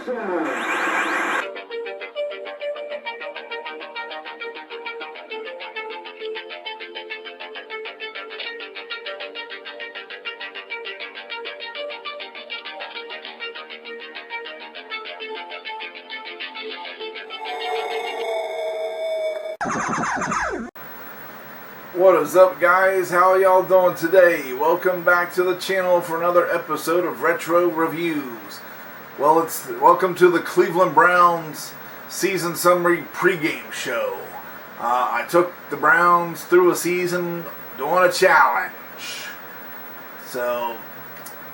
What is up, guys? How are y'all doing today? Welcome back to the channel for another episode of Retro Reviews. Well, welcome to the Cleveland Browns season summary pregame show. I took the Browns through a season doing a challenge. So,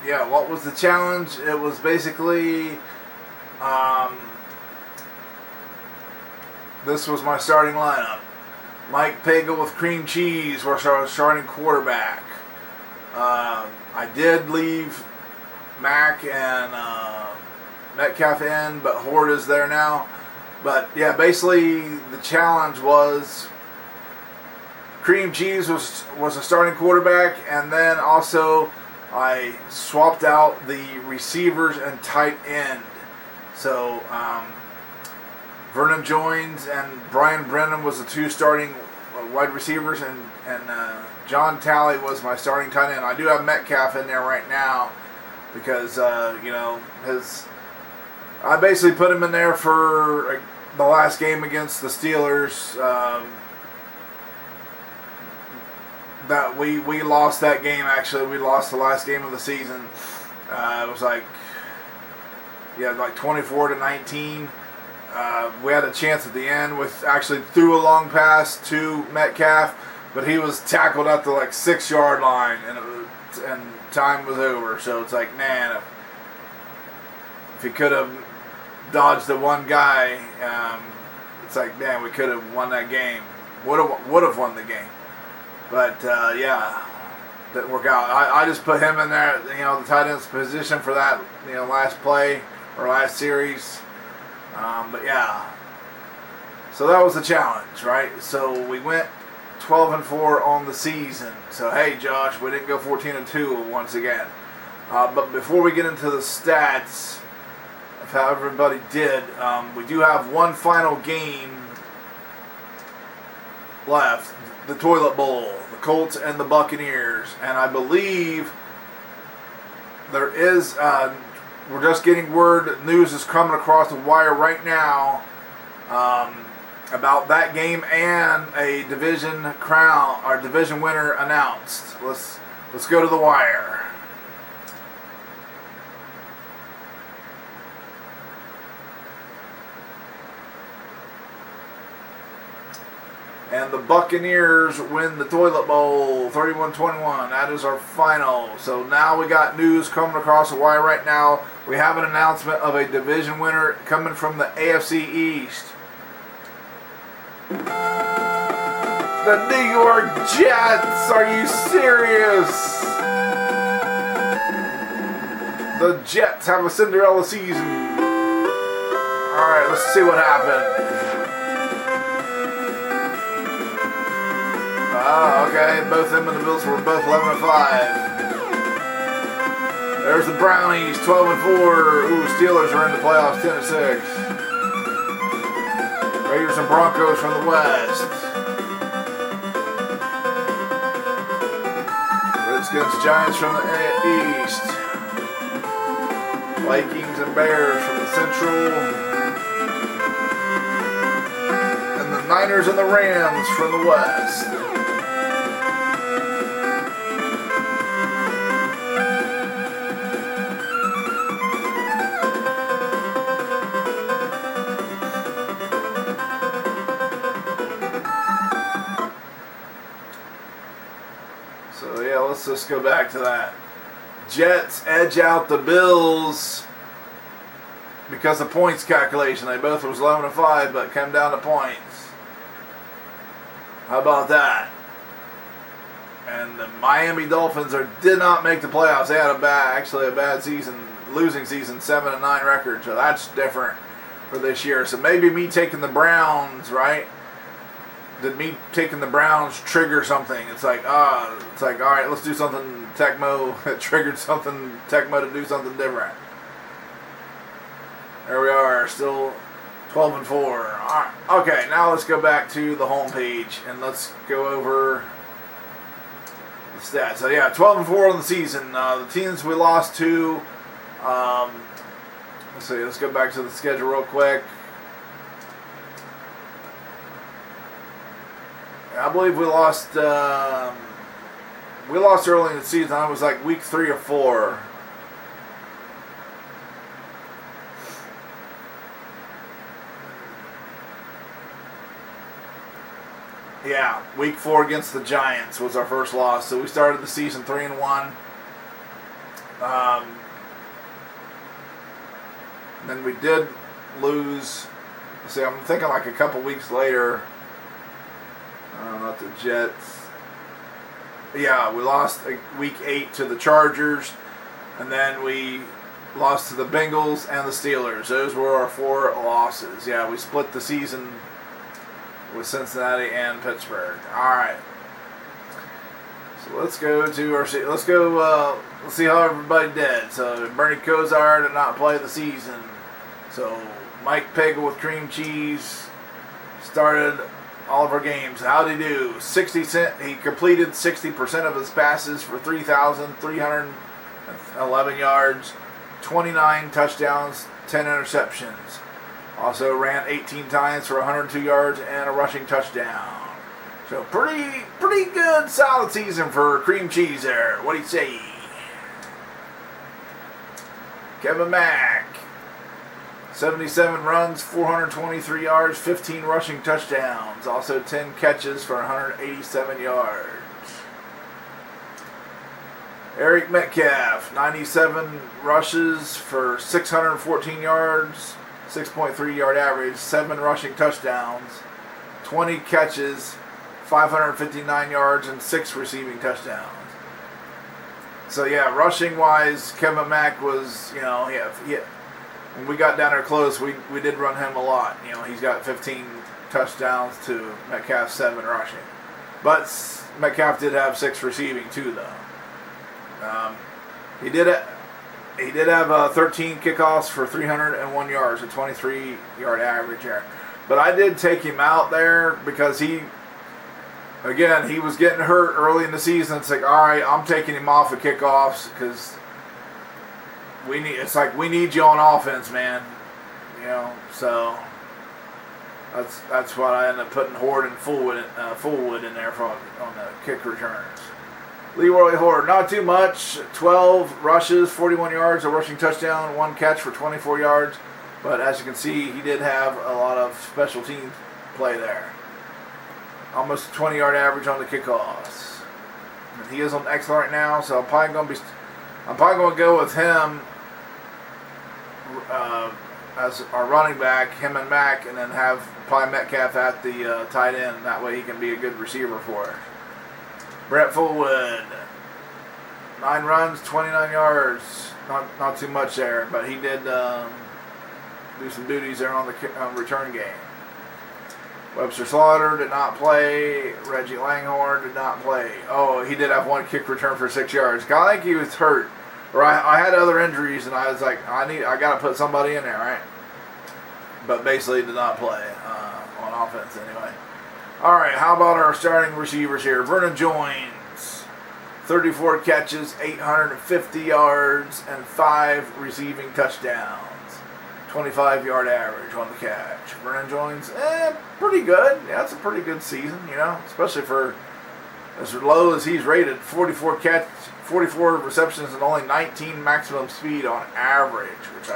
yeah, what was the challenge? It was basically, this was my starting lineup. Mike Pegel with cream cheese was our starting quarterback. I did leave Mack and Metcalf in, but Horde is there now. But yeah, basically the challenge was cream cheese was a starting quarterback, and then also I swapped out the receivers and tight end. So Vernon Jones and Brian Brennan was the two starting wide receivers, and John Talley was my starting tight end. I do have Metcalf in there right now because I basically put him in there for the last game against the Steelers. That we lost that game. Actually, we lost the last game of the season. It was like 24-19. We had a chance at the end with actually threw a long pass to Metcalf, but he was tackled at the 6-yard line, and time was over. So it's like, man, if he could have dodged the one guy, it's like, man, we could have won that game. Would have won the game. But yeah, didn't work out. I just put him in there, the tight end's position for that, last play or last series. But yeah, so that was the challenge, right? So we went 12-4 on the season. So hey, Josh, we didn't go 14-2 once again. But before we get into the stats of how everybody did, we do have one final game left: the Toilet Bowl, the Colts and the Buccaneers, and I believe there is. We're just getting word. News is coming across the wire right now about that game and a division crown or division winner announced. Let's go to the wire. And the Buccaneers win the Toilet Bowl 31-21. That is our final. So now we got news coming across the wire right now. We have an announcement of a division winner coming from the AFC East. The New York Jets. Are you serious? The Jets have a Cinderella season. Alright, let's see what happened. Oh, okay. Both them and the Bills were both 11-5. There's the Brownies, 12-4. Ooh, Steelers are in the playoffs, 10-6. Raiders and Broncos from the West. Redskins, Giants from the East. Vikings and Bears from the Central. And the Niners and the Rams from the West. So yeah, let's just go back to that. Jets edge out the Bills because of points calculation. They both was 11-5, but came down to points. How about that? And the Miami Dolphins did not make the playoffs. They had a bad season, losing season, 7-9 record. So that's different for this year. So maybe me taking the Browns, right? Did me taking the Browns trigger something? It's like, all right, let's do something Tecmo. It triggered something Tecmo to do something different. There we are, still 12-4. All right. Okay, now let's go back to the home page and let's go over the stats. So yeah, 12-4 on the season. The teams we lost to. Let's see. Let's go back to the schedule real quick. I believe we lost. We lost early in the season. I was like week 3 or 4. Yeah, week 4 against the Giants was our first loss. So we started the season 3-1. Then we did lose. Let's see, I'm thinking like a couple weeks later. Not the Jets. Yeah, we lost week 8 to the Chargers, and then we lost to the Bengals and the Steelers. Those were our 4 losses. Yeah, we split the season with Cincinnati and Pittsburgh. All right. So let's go to our. Let's go. Let's see how everybody did. So Bernie Kosar did not play the season. So Mike Pegel with cream cheese started all of our games. How'd he do? He completed 60% of his passes for 3,311 yards, 29 touchdowns, 10 interceptions. Also ran 18 times for 102 yards and a rushing touchdown. So pretty good, solid season for cream cheese there. What do you say? Kevin Mack. 77 runs, 423 yards, 15 rushing touchdowns. Also 10 catches for 187 yards. Eric Metcalf, 97 rushes for 614 yards, 6.3 yard average, 7 rushing touchdowns, 20 catches, 559 yards, and 6 receiving touchdowns. So yeah, rushing wise, Kevin Mack was, when we got down there close, we did run him a lot. He's got 15 touchdowns to Metcalf's 7 rushing. But Metcalf did have 6 receiving too, though. He did have 13 kickoffs for 301 yards, a 23-yard average there. But I did take him out there because he was getting hurt early in the season. It's like, all right, I'm taking him off of kickoffs because we need you on offense, man. So that's what I ended up putting Horde and Fullwood in there on the kick returns. Leroy Horde, not too much. 12 rushes, 41 yards, a rushing touchdown, 1 catch for 24 yards. But as you can see, he did have a lot of special team play there. Almost a 20-yard average on the kickoffs. And he is on excellent right now, so I'm probably going to go with him as our running back, him and Mack, and then have probably Metcalf at the tight end. That way he can be a good receiver for us. Brett Fullwood, 9 runs, 29 yards. Not too much there, but he did do some duties there on the return game. Webster Slaughter did not play. Reggie Langhorne did not play. Oh, he did have 1 kick return for 6 yards. I think he was hurt. Or I had other injuries, and I was like, I got to put somebody in there, right? But basically did not play on offense anyway. All right, how about our starting receivers here? Vernon Joins, 34 catches, 850 yards, and 5 receiving touchdowns. 25-yard average on the catch. Vernon Joins, pretty good. Yeah, it's a pretty good season, especially for as low as he's rated. 44 receptions and only 19 maximum speed on average, which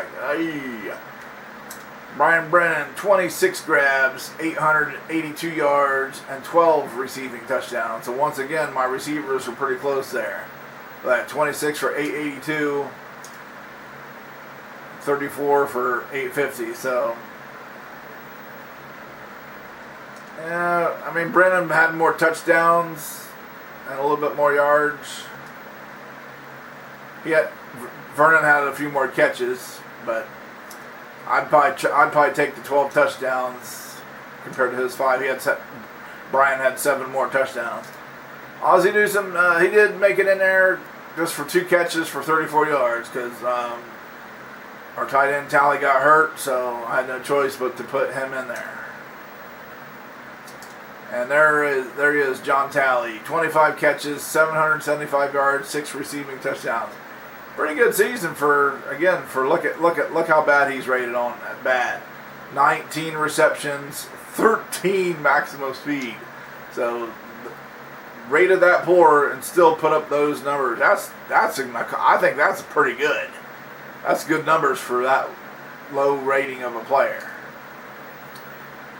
Brian Brennan, 26 grabs, 882 yards, and 12 receiving touchdowns. So once again, my receivers were pretty close there. That 26 for 882, 34 for 850. So, Brennan had more touchdowns and a little bit more yards. Vernon had a few more catches, but I'd probably take the 12 touchdowns compared to his 5. Brian had 7 more touchdowns. Ozzie Newsome, he did make it in there just for 2 catches for 34 yards because Our tight end Tally got hurt, so I had no choice but to put him in there. And there he is, John Tally. 25 catches, 775 yards, 6 receiving touchdowns. Pretty good season for look how bad he's rated on bad. 19 receptions, 13 maximum speed. So rated that poor and still put up those numbers. I think that's pretty good. That's good numbers for that low rating of a player.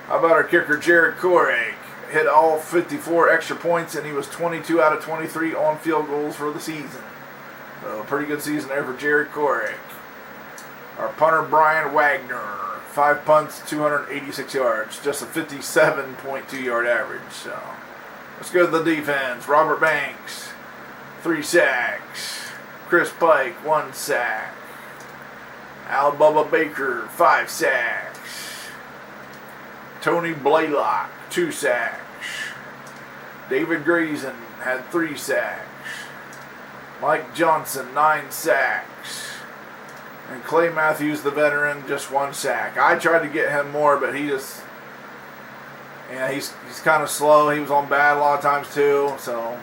How about our kicker Jared Corey? Hit all 54 extra points, and he was 22 out of 23 on field goals for the season. So a pretty good season there for Jared Corey. Our punter Brian Wagner, 5 punts, 286 yards, just a 57.2 yard average. So let's go to the defense. Robert Banks, 3 sacks. Chris Pike, 1 sack. Al Bubba Baker, 5 sacks. Tony Blaylock, 2 sacks. David Grayson had 3 sacks. Mike Johnson, 9 sacks. And Clay Matthews, the veteran, just 1 sack. I tried to get him more, but he's kind of slow. He was on bad a lot of times too. So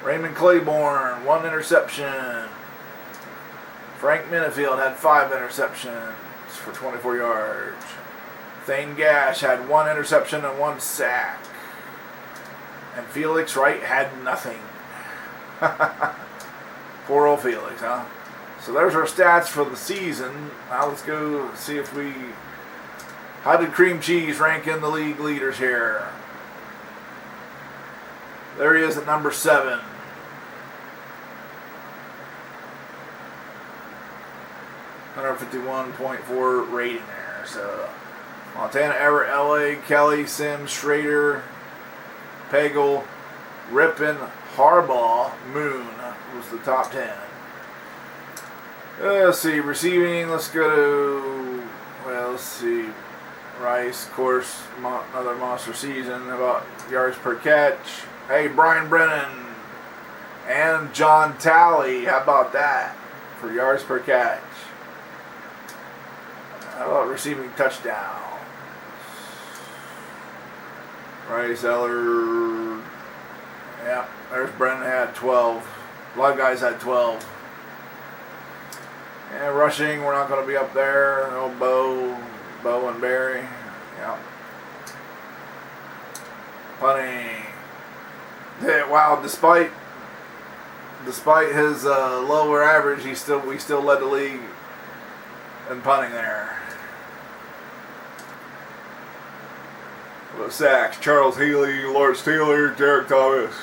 Raymond Claiborne, 1 interception. Frank Minifield had 5 interceptions for 24 yards. Thane Gash had 1 interception and 1 sack. And Felix Wright had nothing. Poor old Felix, huh? So there's our stats for the season. Now let's go see how did Cream Cheese rank in the league leaders here? There he is at number 7. $151.4 rating there. So Montana, Everett, LA, Kelly, Sims, Schrader, Pagel, Rippin, Harbaugh, Moon was the top 10. Let's see, receiving, let's see, Rice, of course, another monster season. How about yards per catch? Hey, Brian Brennan and John Tally, how about that for yards per catch? How about receiving touchdowns? Rice, Eller, yeah, there's Brennan had 12. A lot of guys had 12. And rushing, we're not going to be up there. No Bo and Barry. Yeah. Punting. Yeah, wow, despite his lower average, we still led the league in punting there. The sacks: Charles Healy, Lawrence Taylor, Derek Thomas.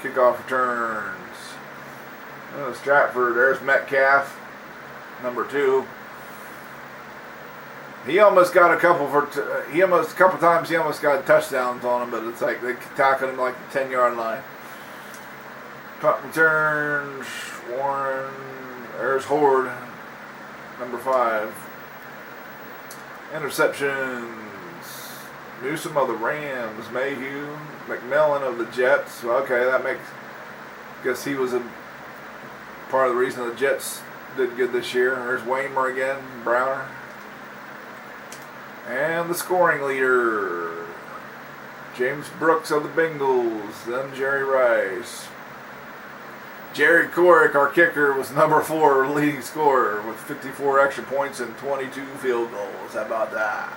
Kickoff returns. Stratford, there's Metcalf, number 2. He almost got a couple times he almost got touchdowns on him, but it's like they tackled him like the 10-yard line. Punt returns, Warren, there's Horde, number 5. Interceptions, Newsom of the Rams, Mayhew, McMillan of the Jets. Well, okay, that makes, guess he was a part of the reason the Jets did good this year. There's Waymer again, Browner. And the scoring leader, James Brooks of the Bengals, then Jerry Rice. Jerry Corrick, our kicker, was number 4 leading scorer with 54 extra points and 22 field goals. How about that?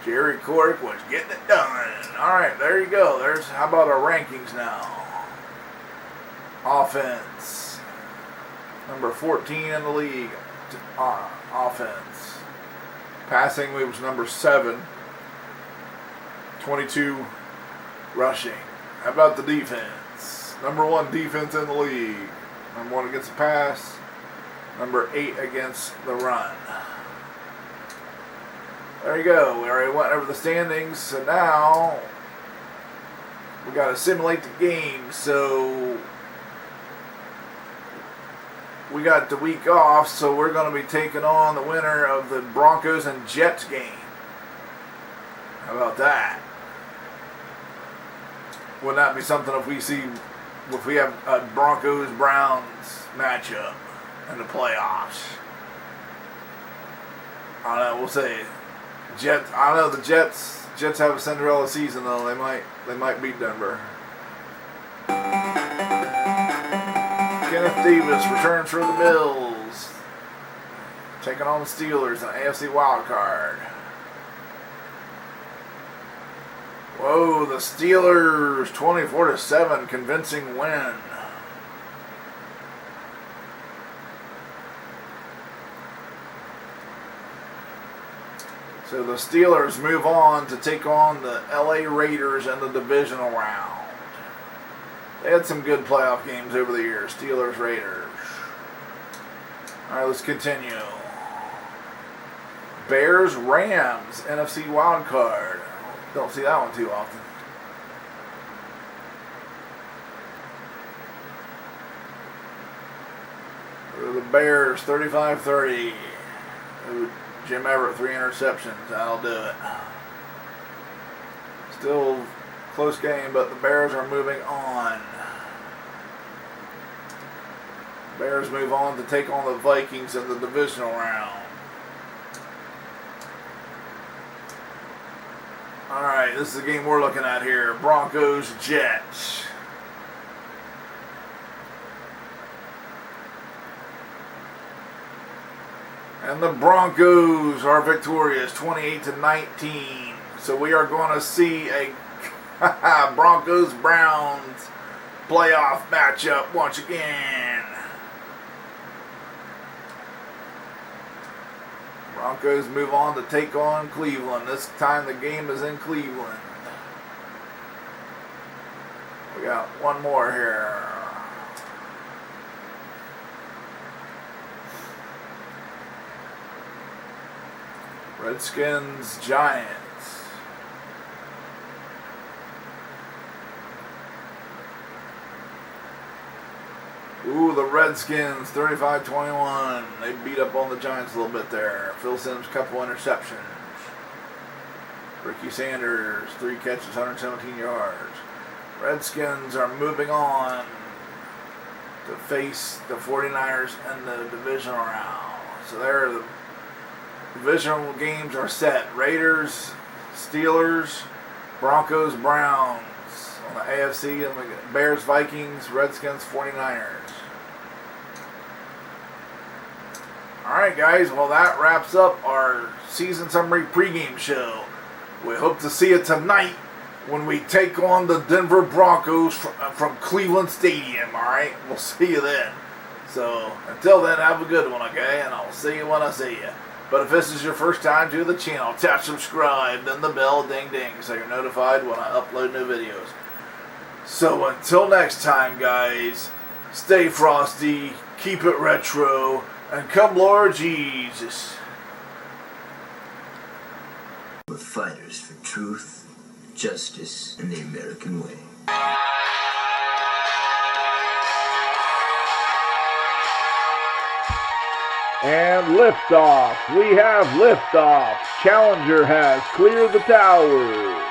Jerry Corrick was getting it done. Alright, there you go. How about our rankings now? Offense. Number 14 in the league. Offense. Passing, we was number 7. 22 rushing. How about the defense? Number 1 defense in the league. Number 1 against the pass. Number 8 against the run. There you go. We already went over the standings. So now we got to simulate the game. So we got the week off. So we're going to be taking on the winner of the Broncos and Jets game. How about that? Wouldn't that be something if we see if we have a Broncos-Browns matchup in the playoffs. I don't know. We'll see. Jets. I don't know. The Jets have a Cinderella season though. They might beat Denver. Kenneth Davis returns for the Bills, taking on the Steelers in an AFC wild card. Whoa, the Steelers 24-7 convincing win. So the Steelers move on to take on the LA Raiders in the divisional round. They had some good playoff games over the years. Steelers, Raiders. Alright, let's continue. Bears, Rams, NFC wild card. Don't see that one too often. The Bears, 35-30. Jim Everett, 3 interceptions. That'll do it. Still close game, but the Bears are moving on. Bears move on to take on the Vikings in the divisional round. Alright, this is the game we're looking at here. Broncos, Jets. And the Broncos are victorious, 28-19. So we are going to see a Broncos-Browns playoff matchup once again. Broncos move on to take on Cleveland. This time the game is in Cleveland. We got one more here. Redskins, Giants. Ooh, the Redskins, 35-21. They beat up on the Giants a little bit there. Phil Simms, couple interceptions. Ricky Sanders, 3 catches, 117 yards. Redskins are moving on to face the 49ers in the divisional round. So there, the divisional games are set. Raiders, Steelers, Broncos, Browns on the AFC, and the Bears, Vikings, Redskins, 49ers. Alright guys, well that wraps up our season summary pregame show. We hope to see you tonight when we take on the Denver Broncos from Cleveland Stadium, alright? We'll see you then. So, until then, have a good one, okay? And I'll see you when I see you. But if this is your first time to the channel, tap subscribe, then the bell, ding ding, so you're notified when I upload new videos. So until next time, guys, stay frosty, keep it retro, and come Lord Jesus. We're fighters for truth, justice, and the American way. And liftoff. We have liftoff. Challenger has cleared the tower.